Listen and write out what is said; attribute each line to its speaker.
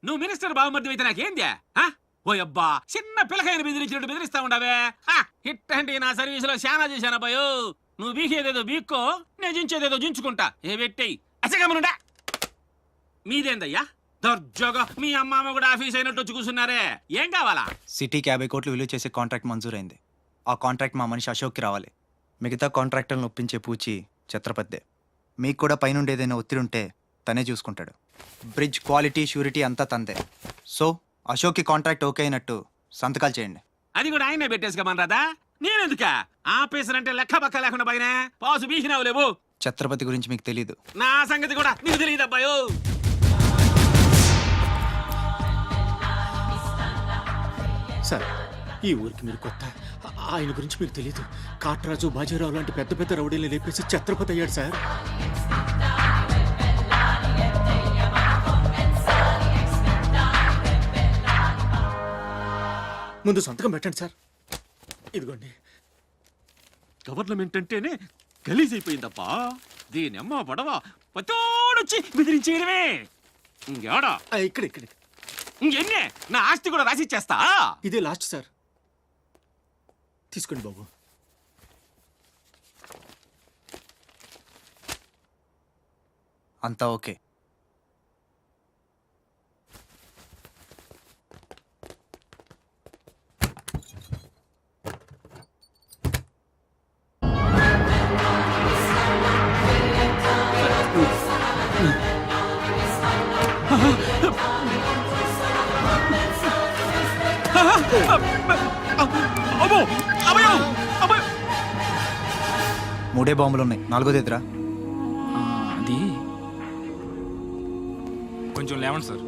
Speaker 1: నువ్వు మినిస్టర్ బావమర్ది అయితే నాకేంద్యా ఓ అబ్బా చిన్న పిల్లకాయని బెదిరించినట్టు బెదిరిస్తా ఉండవే హిట్ అంటే నా సర్వీసులో శానా చేశాను అబ్బాయో నువ్వు బీకేదేదో బీక్కో నేను జించేదేదో జించుకుంటా ఏ పెట్టేయి అసగమనుండా మీదేందయ్యా దర్జాగా మీ అమ్మ కూడా ఆఫీస్ అయినట్టు వచ్చి కూర్చున్నారే ఏం కావాలా?
Speaker 2: సిటీకి 50 కోట్లు విలువ చేసే కాంట్రాక్ట్ మంజూరైంది. ఆ కాంట్రాక్ట్ మా మనిషి అశోక్కి రావాలి. మిగతా కాంట్రాక్టర్లను ఒప్పించే పూచి ఛత్రపతిదే. మీకు కూడా పైనుండి ఏదైనా ఒత్తిడి ఉంటే తనే చూసుకుంటాడు. బ్రిడ్జ్ క్వాలిటీ షూరిటీ అంతా తందే. సో అశోక్కి కాంట్రాక్ట్ ఓకే అయినట్టు సంతకాలు చేయండి.
Speaker 1: అది కూడా ఆయనే పెట్టేసుకోమని రాదా? నేనెందుక ఆఫీసర్ అంటే లెక్క పక్క లేకుండా పైన పాసు బీసినావు లేవు.
Speaker 2: ఛత్రపతి గురించి మీకు తెలీదు.
Speaker 1: నా సంగతి కూడా నీకు తెలియదు అబ్బాయో.
Speaker 3: సార్ ఈ ఊరికి మీరు కొత్త, ఆయన గురించి మీకు తెలీదు. కాట్రాజు బాజీరావు లాంటి పెద్ద పెద్ద రౌడీలు లేపేసి ఛత్రపతి అయ్యాడు సార్. ముందు సంతకం పెట్టండి సార్. ఇదిగోండి.
Speaker 1: గవర్నమెంట్ అంటేనే గలీజ్ అయిపోయిందప్పా. దీని అమ్మ పడవ పతోడొచ్చి బెదిరించేయడమే. ఇంకేడా
Speaker 3: ఇక్కడ ఇక్కడ
Speaker 1: ఇంకెన్నే నా ఆస్తి కూడా రాసిచ్చేస్తా.
Speaker 3: ఇదే లాస్ట్ సార్, తీసుకోండి బాబు.
Speaker 2: అంతా ఓకే. మూడే బాంబులు ఉన్నాయి, నాలుగోది ఎదురా.
Speaker 4: అది కొంచెం లేవండి సార్.